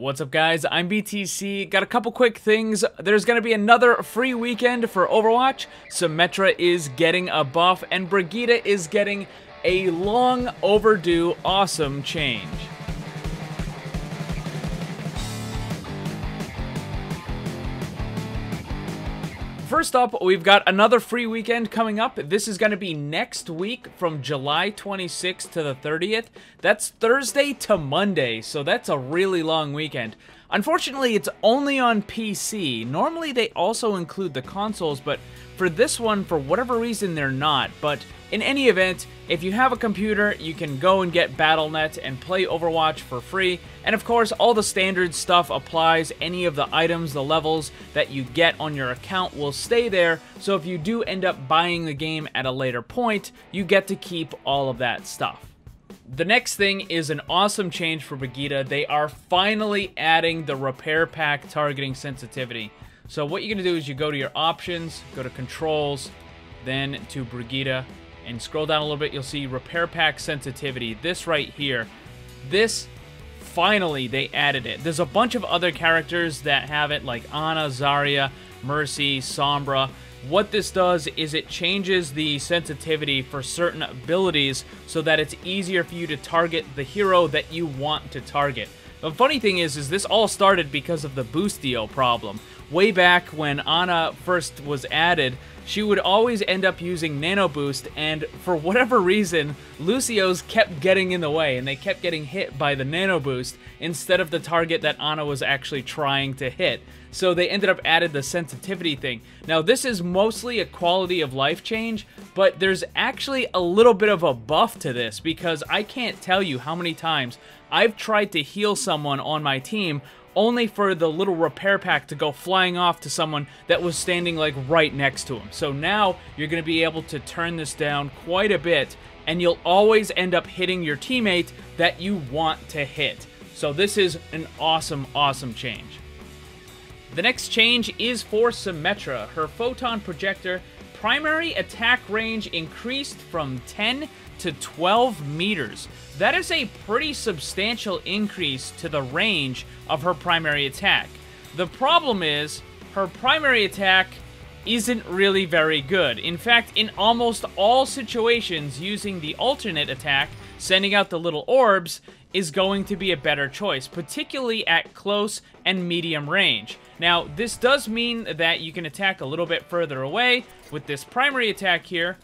What's up, guys? I'm BTC. Got a couple quick things. There's going to be another free weekend for Overwatch. Symmetra is getting a buff, and Brigitte is getting a long overdue awesome change. First up, we've got another free weekend coming up. This is going to be next week from July 26th to the 30th. That's Thursday to Monday, so that's a really long weekend. Unfortunately, it's only on PC. Normally, they also include the consoles, but for this one, for whatever reason, they're not. But in any event, if you have a computer, you can go and get Battle.net and play Overwatch for free. And of course, all the standard stuff applies. Any of the items, the levels that you get on your account will stay there. So if you do end up buying the game at a later point, you get to keep all of that stuff. The next thing is an awesome change for Brigitte. They are finally adding the repair pack targeting sensitivity. So what you're going to do is you go to your options, go to controls, then to Brigitte, and scroll down a little bit. You'll see repair pack sensitivity. This right here. This, finally, they added it. There's a bunch of other characters that have it, like Ana, Zarya, Mercy, Sombra. What this does is it changes the sensitivity for certain abilities so that it's easier for you to target the hero that you want to target. The funny thing is this all started because of the boostio problem. Way back when Ana first was added, she would always end up using Nano Boost, and for whatever reason, Lucio's kept getting in the way, and they kept getting hit by the Nano Boost instead of the target that Ana was actually trying to hit. So they ended up adding the sensitivity thing. Now, this is mostly a quality of life change, but there's actually a little bit of a buff to this, because I can't tell you how many times I've tried to heal someone on my team only for the little repair pack to go flying off to someone that was standing like right next to him. So now you're going to be able to turn this down quite a bit, and you'll always end up hitting your teammate that you want to hit. So this is an awesome, awesome change. The next change is for Symmetra. Her photon projector primary attack range increased from 10 to 12 meters. That is a pretty substantial increase to the range of her primary attack. The problem is, her primary attack isn't really very good. In fact, in almost all situations, using the alternate attack, sending out the little orbs, is going to be a better choice, particularly at close and medium range. Now, this does mean that you can attack a little bit further away with this primary attack here.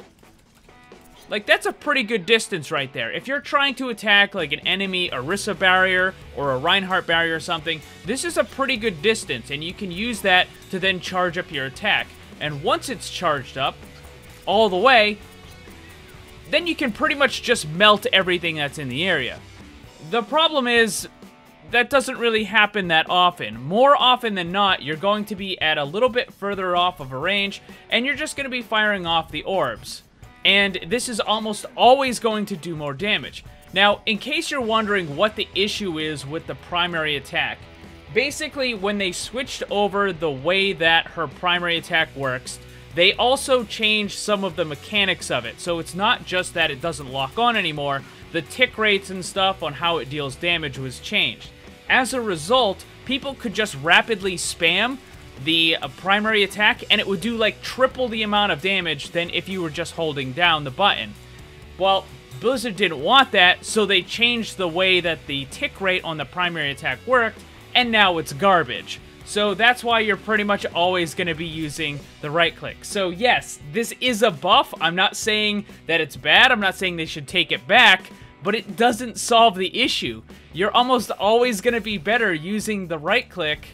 Like, that's a pretty good distance right there. If you're trying to attack, like, an enemy Orisa barrier or a Reinhardt barrier or something, this is a pretty good distance, and you can use that to then charge up your attack. And once it's charged up, all the way, then you can pretty much just melt everything that's in the area. The problem is, that doesn't really happen that often. More often than not, you're going to be at a little bit further off of a range, and you're just going to be firing off the orbs. And this is almost always going to do more damage. Now, in case you're wondering what the issue is with the primary attack, basically when they switched over the way that her primary attack works, they also changed some of the mechanics of it. So it's not just that it doesn't lock on anymore, the tick rates and stuff on how it deals damage was changed. As a result, people could just rapidly spam the primary attack, and it would do like triple the amount of damage than if you were just holding down the button. Well, Blizzard didn't want that, so they changed the way that the tick rate on the primary attack worked, and now it's garbage. So that's why you're pretty much always going to be using the right click. So yes, this is a buff. I'm not saying that it's bad. I'm not saying they should take it back, but it doesn't solve the issue. You're almost always going to be better using the right click,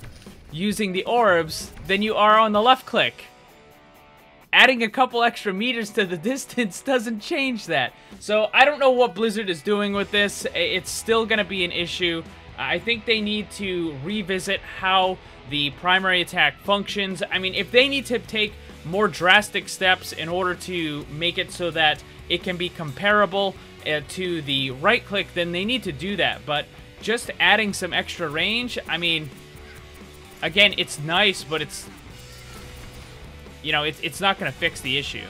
using the orbs, than you are on the left click. Adding a couple extra meters to the distance doesn't change that. So I don't know what Blizzard is doing with this. It's still going to be an issue. I think they need to revisit how the primary attack functions. I mean, if they need to take more drastic steps in order to make it so that it can be comparable to the right click, then they need to do that. But just adding some extra range, I mean, again, it's nice, but it's, you know, it's not going to fix the issue.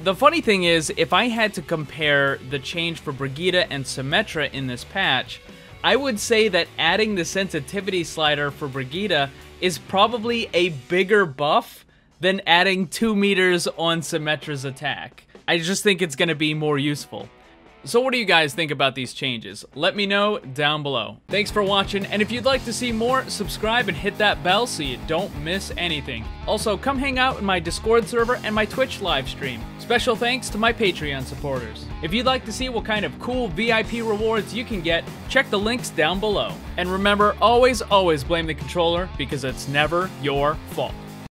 The funny thing is, if I had to compare the change for Brigitte and Symmetra in this patch, I would say that adding the sensitivity slider for Brigitte is probably a bigger buff than adding 2 meters on Symmetra's attack. I just think it's going to be more useful. So what do you guys think about these changes? Let me know down below. Thanks for watching, and if you'd like to see more, subscribe and hit that bell so you don't miss anything. Also, come hang out in my Discord server and my Twitch live stream. Special thanks to my Patreon supporters. If you'd like to see what kind of cool VIP rewards you can get, check the links down below. And remember, always blame the controller, because it's never your fault.